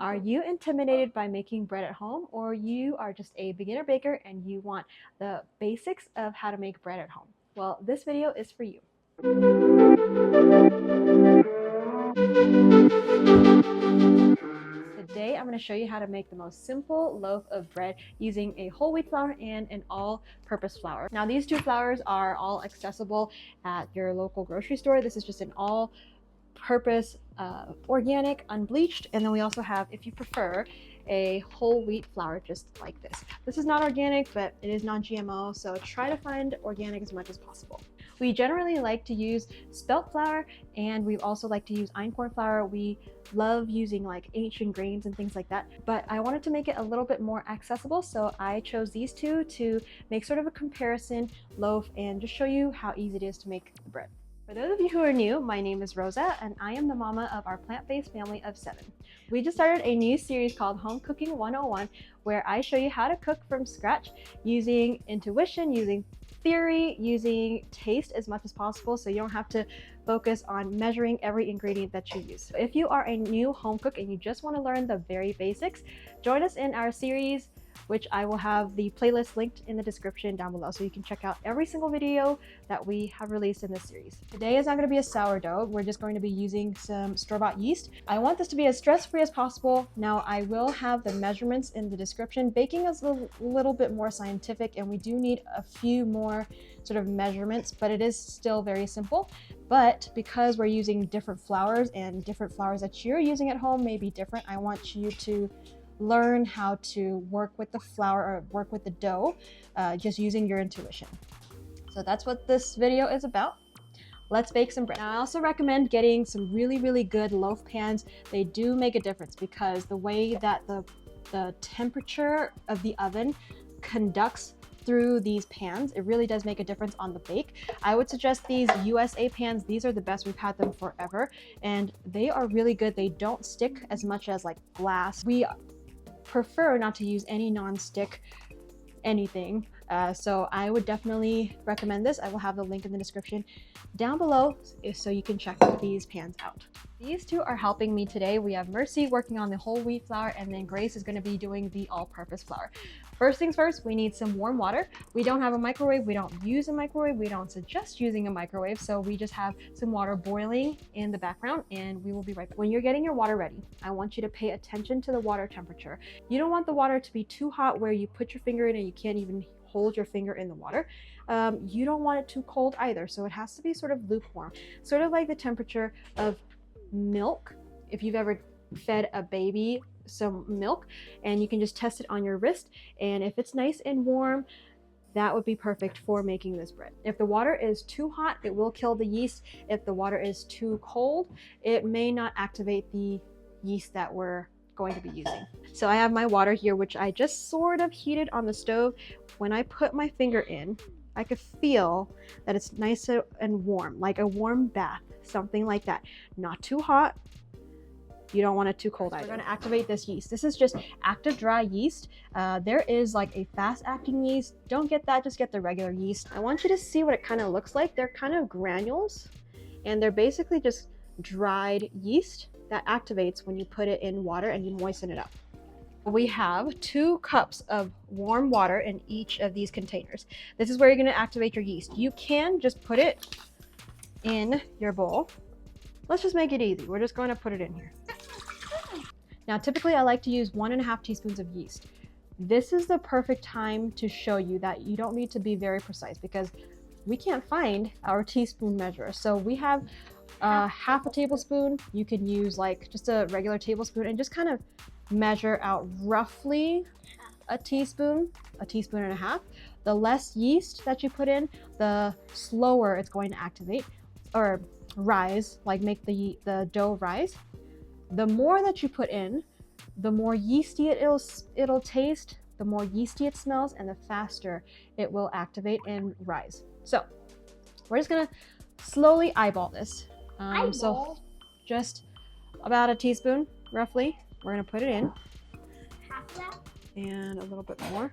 Are you intimidated by making bread at home, or you are just a beginner baker and you want the basics of how to make bread at home? Well, this video is for you. Today I'm going to show you how to make the most simple loaf of bread using a whole wheat flour and an all-purpose flour. Now these two flours are all accessible at your local grocery store. This is just an all-purpose organic, unbleached, and then we also have, if you prefer, a whole wheat flour just like this. This is not organic, but it is non-GMO, so try to find organic as much as possible. We generally like to use spelt flour, and we also like to use einkorn flour. We love using like ancient grains and things like that, but I wanted to make it a little bit more accessible, so I chose these two to make sort of a comparison loaf and just show you how easy it is to make the bread. For those of you who are new, my name is Rosa, and I am the mama of our plant-based family of 7. We just started a new series called Home Cooking 101, where I show you how to cook from scratch using intuition, using theory, using taste as much as possible, so you don't have to focus on measuring every ingredient that you use. If you are a new home cook and you just want to learn the very basics, join us in our series, which I will have the playlist linked in the description down below, so you can check out every single video that we have released in this series. Today is not going to be a sourdough. We're just going to be using some store-bought yeast. I want this to be as stress-free as possible. Now, I will have the measurements in the description. Baking is a little bit more scientific, and we do need a few more sort of measurements, but it is still very simple. But because we're using different flours, and different flours that you're using at home may be different, I want you to learn how to work with the flour or work with the dough just using your intuition. So that's what this video is about. Let's bake some bread. Now, I also recommend getting some really good loaf pans. They do make a difference because the way that the temperature of the oven conducts through these pans, it really does make a difference on the bake. I would suggest these USA pans. These are the best. We've had them forever and they are really good. They don't stick as much as like glass. We prefer not to use any non-stick anything, so I would definitely recommend this. I will have the link in the description down below so you can check these pans out. These two are helping me today. We have Mercy working on the whole wheat flour, and then Grace is going to be doing the all-purpose flour. First things first, we need some warm water. We don't have a microwave. We don't use a microwave. We don't suggest using a microwave, so we just have some water boiling in the background, and we will be right back. When you're getting your water ready, I want you to pay attention to the water temperature. You don't want the water to be too hot where you put your finger in and you can't even hold your finger in the water. You don't want it too cold either, so it has to be sort of lukewarm, sort of like the temperature of milk. If you've ever fed a baby some milk, and you can just test it on your wrist, and if it's nice and warm, that would be perfect for making this bread. If the water is too hot, it will kill the yeast. If the water is too cold, it may not activate the yeast that we're going to be using. So I have my water here, which I just sort of heated on the stove. When I put my finger in, I could feel that it's nice and warm, like a warm bath, something like that. Not too hot. You don't want it too cold either. We're going to activate this yeast. This is just active dry yeast. There is like a fast acting yeast. Don't get that, just get the regular yeast. I want you to see what it kind of looks like. They're kind of granules, and they're basically just dried yeast that activates when you put it in water and you moisten it up. We have 2 cups of warm water in each of these containers. This is where you're going to activate your yeast. You can just put it in your bowl. Let's just make it easy. We're just going to put it in here. Now, typically I like to use 1.5 teaspoons of yeast. This is the perfect time to show you that you don't need to be very precise because we can't find our teaspoon measure. So we have half a tablespoon. You can use like just a regular tablespoon and just kind of measure out roughly a teaspoon and a half. The less yeast that you put in, the slower it's going to activate or rise, like make the dough rise. The more that you put in, the more yeasty it'll taste, the more yeasty it smells, and the faster it will activate and rise. So we're just gonna slowly eyeball this. So just about a teaspoon, roughly. We're gonna put it in. Half that? And a little bit more.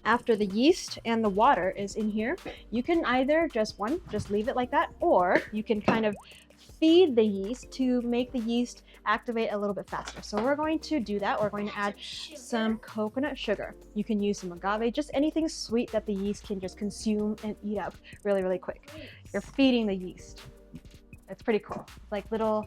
After the yeast and the water is in here, you can either just leave it like that, or you can kind of feed the yeast to make the yeast activate a little bit faster. So we're going to do that. We're going to add some coconut sugar. You can use some agave, just anything sweet that the yeast can just consume and eat up really, really quick. You're feeding the yeast. It's pretty cool. Like little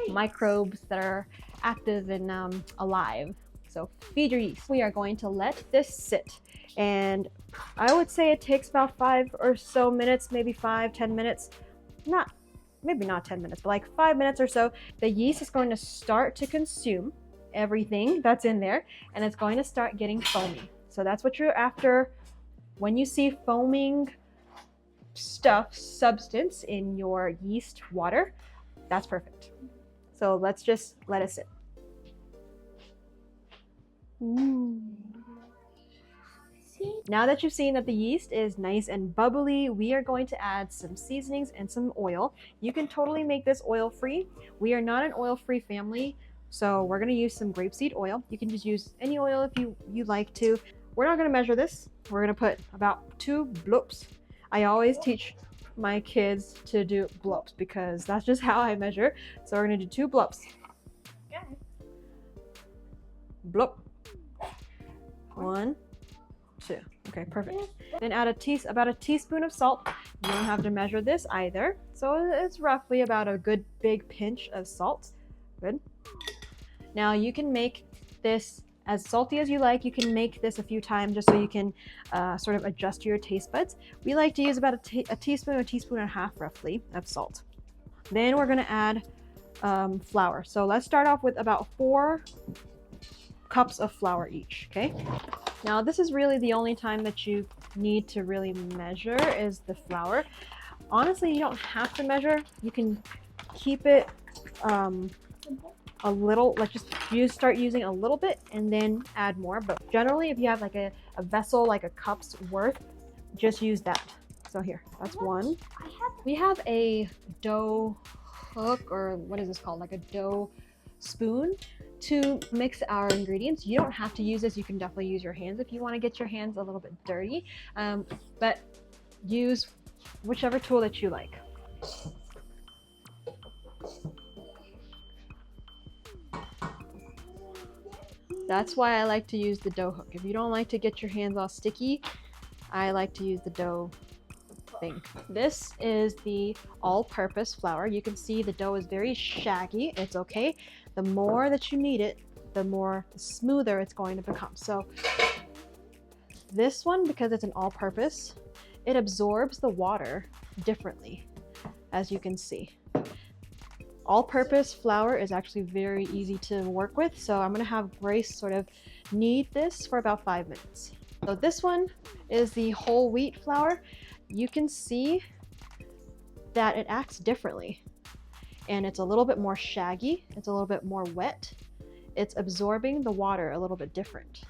microbes that are active and alive. So feed your yeast. We are going to let this sit, and I would say it takes about 5 or so minutes, maybe 5-10 minutes. Maybe not 10 minutes, but like 5 minutes or so. The yeast is going to start to consume everything that's in there, and it's going to start getting foamy. So that's what you're after. When you see foaming substance in your yeast water, that's perfect. So let's just let it sit. Now that you've seen that the yeast is nice and bubbly, we are going to add some seasonings and some oil. You can totally make this oil-free. We are not an oil-free family, so we're going to use some grapeseed oil. You can just use any oil if you like to. We're not going to measure this. We're going to put about 2 blops. I always teach my kids to do blops because that's just how I measure. So we're going to do 2 blops. Blop. 1, 2. Okay, perfect. Then add about a teaspoon of salt. You don't have to measure this either. So it's roughly about a good big pinch of salt. Good. Now you can make this as salty as you like. You can make this a few times just so you can sort of adjust your taste buds. We like to use about a teaspoon or a teaspoon and a half roughly of salt. Then we're going to add flour. So let's start off with about 4 cups of flour each, okay? Now this is really the only time that you need to really measure is the flour. Honestly, you don't have to measure. You can keep it a little, like you start using a little bit and then add more. But generally, if you have like a vessel, like a cup's worth, just use that. So here, that's 1. We have a dough hook, or what is this called? Like a dough spoon to mix our ingredients. You don't have to use this. You can definitely use your hands if you want to get your hands a little bit dirty, but use whichever tool that you like. That's why I like to use the dough hook. If you don't like to get your hands all sticky, I like to use the dough thing. This is the all-purpose flour. You can see the dough is very shaggy. It's okay. The more that you knead it, the smoother it's going to become. So this one, because it's an all-purpose, it absorbs the water differently, as you can see. All-purpose flour is actually very easy to work with, so I'm going to have Grace sort of knead this for about 5 minutes. So this one is the whole wheat flour. You can see that it acts differently, and it's a little bit more shaggy. It's a little bit more wet. It's absorbing the water a little bit different.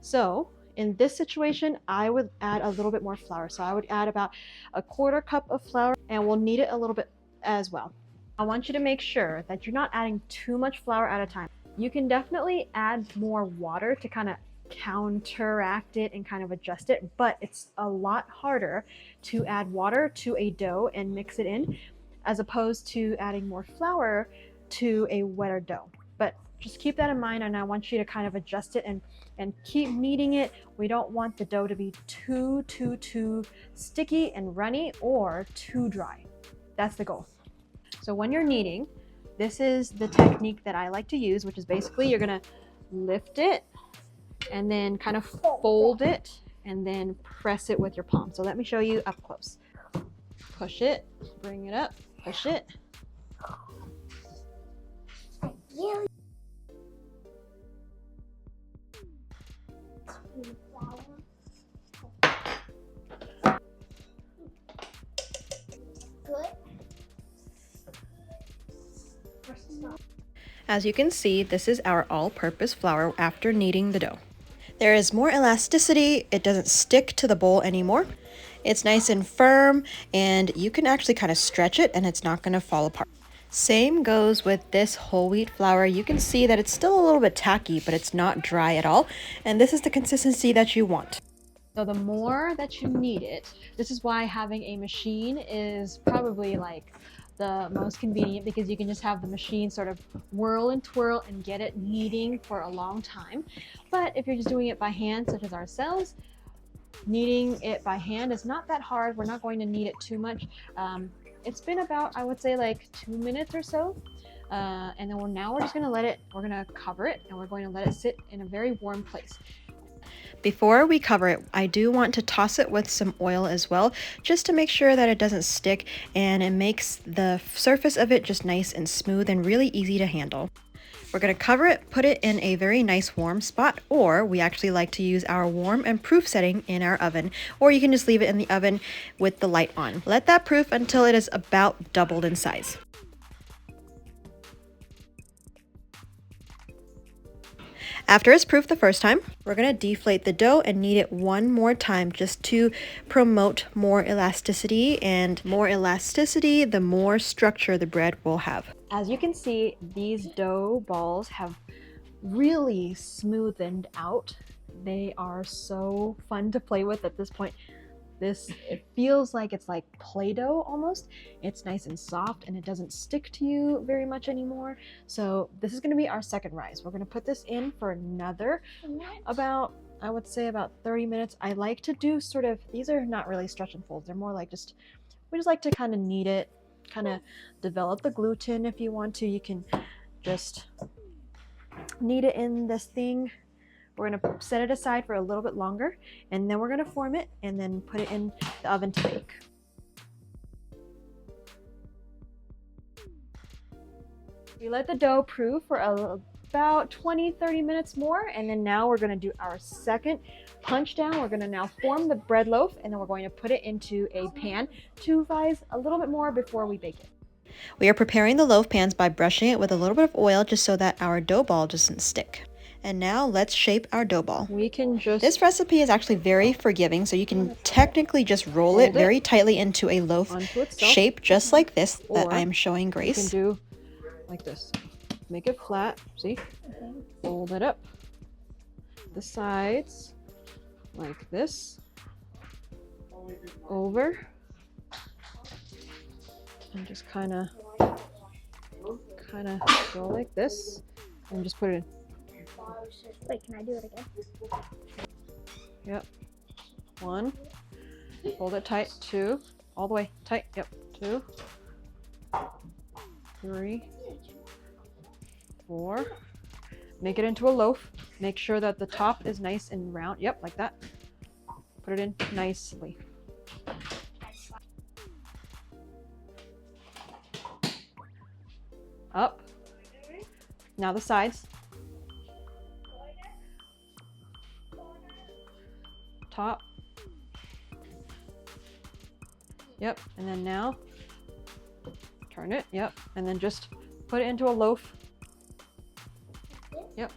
So in this situation, I would add a little bit more flour. So I would add about a 1/4 cup of flour, and we'll knead it a little bit as well. I want you to make sure that you're not adding too much flour at a time. You can definitely add more water to kind of counteract it and kind of adjust it, but it's a lot harder to add water to a dough and mix it in as opposed to adding more flour to a wetter dough. But just keep that in mind, and I want you to kind of adjust it and keep kneading it. We don't want the dough to be too sticky and runny or too dry. That's the goal. So when you're kneading, this is the technique that I like to use, which is basically you're gonna lift it and then kind of fold it and then press it with your palm. So let me show you up close. Push it, bring it up, push it. As you can see, this is our all-purpose flour after kneading the dough. There is more elasticity. It doesn't stick to the bowl anymore. It's nice and firm, and you can actually kind of stretch it and it's not going to fall apart. Same goes with this whole wheat flour. You can see that it's still a little bit tacky, but it's not dry at all. And this is the consistency that you want. So the more that you knead it, this is why having a machine is probably like the most convenient because you can just have the machine sort of whirl and twirl and get it kneading for a long time. But if you're just doing it by hand, such as ourselves, kneading it by hand is not that hard. We're not going to knead it too much. It's been about, I would say, like 2 minutes or so. And then now we're just going to we're going to cover it, and we're going to let it sit in a very warm place. Before we cover it, I do want to toss it with some oil as well, just to make sure that it doesn't stick and it makes the surface of it just nice and smooth and really easy to handle. We're going to cover it, put it in a very nice warm spot, or we actually like to use our warm and proof setting in our oven, or you can just leave it in the oven with the light on. Let that proof until it is about doubled in size. After it's proofed the first time, we're going to deflate the dough and knead it one more time just to promote more elasticity, and more elasticity, the more structure the bread will have. As you can see, these dough balls have really smoothened out. They are so fun to play with at this point. It feels like it's like Play-Doh almost. It's nice and soft and it doesn't stick to you very much anymore. So this is going to be our second rise. We're going to put this in for another about, I would say, about 30 minutes. I like to do sort of, these are not really stretch and folds. They're more like we just like to kind of knead it, kind of develop the gluten. If you want to, you can just knead it in this thing. We're going to set it aside for a little bit longer, and then we're going to form it and then put it in the oven to bake. We let the dough proof for about 20-30 minutes more, and then now we're going to do our second punch down. We're going to now form the bread loaf, and then we're going to put it into a pan to rise a little bit more before we bake it. We are preparing the loaf pans by brushing it with a little bit of oil just so that our dough ball doesn't stick. And now let's shape our dough ball. This recipe is actually very forgiving, so you can technically just roll it very tightly into a loaf shape, just like this that I am showing Grace. You can do like this. Make it flat, see? Fold it up. The sides, like this. Over. And just kind of go like this. And just put it in. Wait, can I do it again? Yep. 1. Hold it tight. 2. All the way tight. Yep. 2. 3. 4. Make it into a loaf. Make sure that the top is nice and round. Yep, like that. Put it in nicely. Up. Now the sides. Top. Yep, and then now turn it. Yep, and then just put it into a loaf. Yep.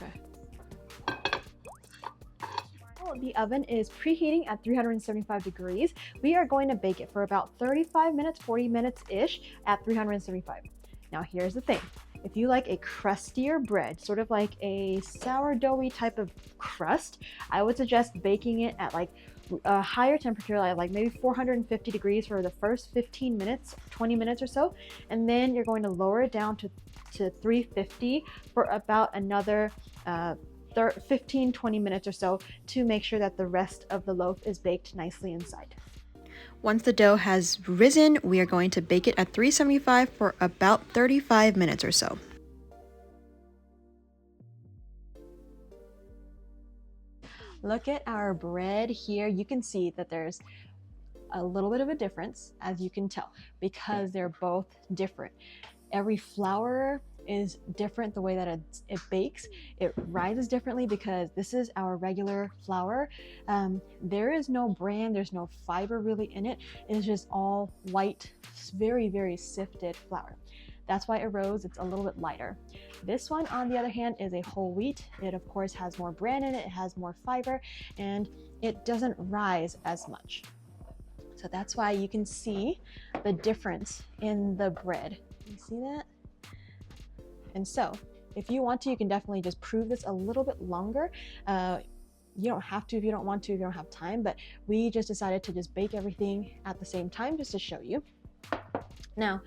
Okay. The oven is preheating at 375 degrees. We are going to bake it for about 35 minutes, 40 minutes-ish at 375. Now here's the thing. If you like a crustier bread, sort of like a sourdoughy type of crust, I would suggest baking it at like a higher temperature, like maybe 450 degrees for the first 15 minutes, 20 minutes or so. And then you're going to lower it down to 350 for about another 15-20 minutes or so to make sure that the rest of the loaf is baked nicely inside. Once the dough has risen, we are going to bake it at 375 for about 35 minutes or so. Look at our bread here. You can see that there's a little bit of a difference, as you can tell, because they're both different. Every flour is different the way that it bakes. It rises differently because this is our regular flour. There is no bran, there's no fiber really in it. It's just all white, very, very sifted flour. That's why it rose, it's a little bit lighter. This one, on the other hand, is a whole wheat. It, of course, has more bran in it, it has more fiber, and it doesn't rise as much. So that's why you can see the difference in the bread. You see that? And so, if you want to, you can definitely just prove this a little bit longer. You don't have to if you don't want to, if you don't have time, but we just decided to just bake everything at the same time just to show you. Now,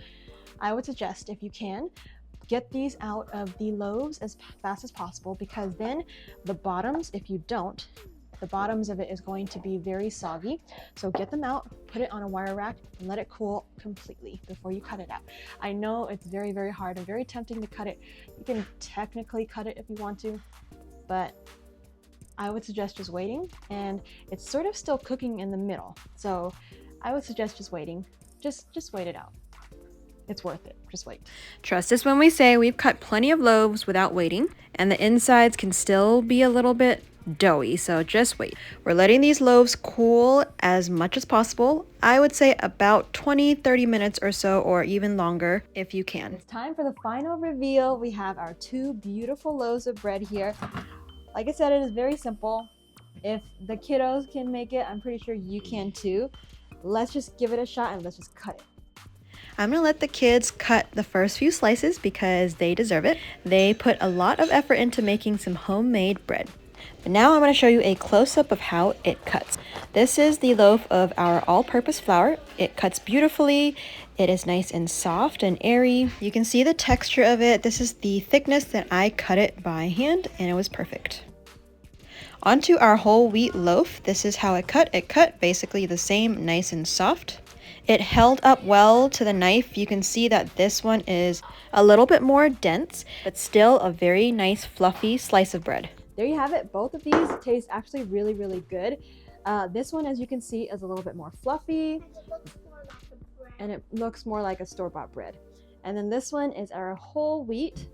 I would suggest, if you can, get these out of the loaves as fast as possible, because then the bottoms, if you don't, the bottoms of it is going to be very soggy. So get them out, put it on a wire rack, and let it cool completely before you cut it out. I know it's very, very hard and very tempting to cut it. You can technically cut it if you want to, but I would suggest just waiting, and it's sort of still cooking in the middle. So I would suggest just waiting. Just wait it out. It's worth it. Just wait. Trust us when we say we've cut plenty of loaves without waiting, and the insides can still be a little bit doughy, so just wait. We're letting these loaves cool as much as possible. I would say about 20-30 minutes or so, or even longer if you can. It's time for the final reveal. We have our 2 beautiful loaves of bread here. Like I said, it is very simple. If the kiddos can make it, I'm pretty sure you can too. Let's just give it a shot and let's just cut it. I'm gonna let the kids cut the first few slices because they deserve it. They put a lot of effort into making some homemade bread. But now I'm gonna show you a close-up of how it cuts. This is the loaf of our all-purpose flour. It cuts beautifully. It is nice and soft and airy. You can see the texture of it. This is the thickness that I cut it by hand, and it was perfect. Onto our whole wheat loaf. This is how it cut. It cut basically the same, nice and soft. It held up well to the knife. You can see that this one is a little bit more dense, but still a very nice fluffy slice of bread. There you have it. Both of these taste actually really, really good. This one, as you can see, is a little bit more fluffy, and it looks more like a store-bought bread. And then this one is our whole wheat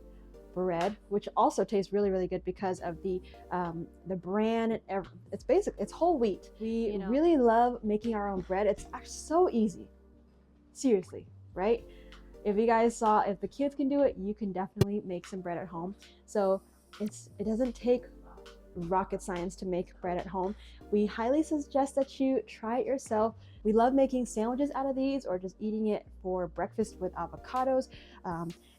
bread, which also tastes really, really good because of the brand. It's whole wheat. We really love making our own bread. It's actually so easy. Seriously, right? If you guys saw, if the kids can do it, you can definitely make some bread at home. So it doesn't take rocket science to make bread at home. We highly suggest that you try it yourself. We love making sandwiches out of these, or just eating it for breakfast with avocados,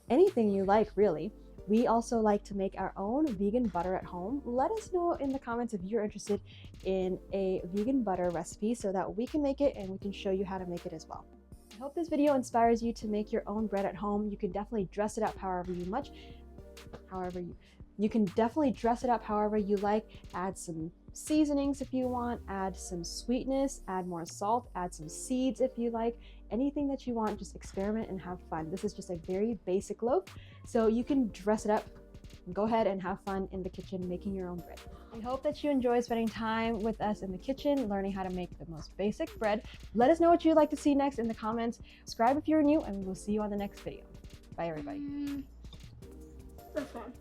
anything you like, really. We also like to make our own vegan butter at home. Let us know in the comments if you're interested in a vegan butter recipe so that we can make it and we can show you how to make it as well. I hope this video inspires you to make your own bread at home. You can definitely dress it up however you like. Add some seasonings if you want, add some sweetness, add more salt, add some seeds if you like. Anything that you want, just experiment and have fun. This is just a very basic loaf, so you can dress it up and go ahead and have fun in the kitchen making your own bread. We hope that you enjoy spending time with us in the kitchen, learning how to make the most basic bread. Let us know what you'd like to see next in the comments. Subscribe if you're new, and we will see you on the next video. Bye, everybody. This one.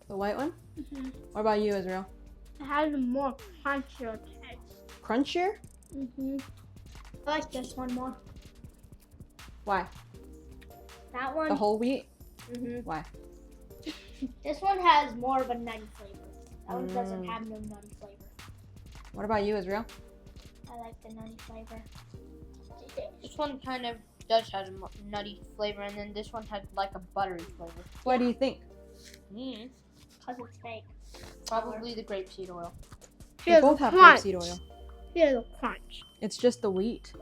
The white one? Mm-hmm. What about you, Israel? It has a more crunchier taste. Crunchier? Mm-hmm. I like this one more. Why? That one. The whole wheat? Mm-hmm. Why? This one has more of a nutty flavor. That one doesn't have no nutty flavor. What about you, Israel? I like the nutty flavor. This one kind of does have a nutty flavor, and then this one has like a buttery flavor. What do you think? Mm. Because it's fake. Probably the grapeseed oil. They both have grapeseed oil. Here's the crunch. It's just the wheat.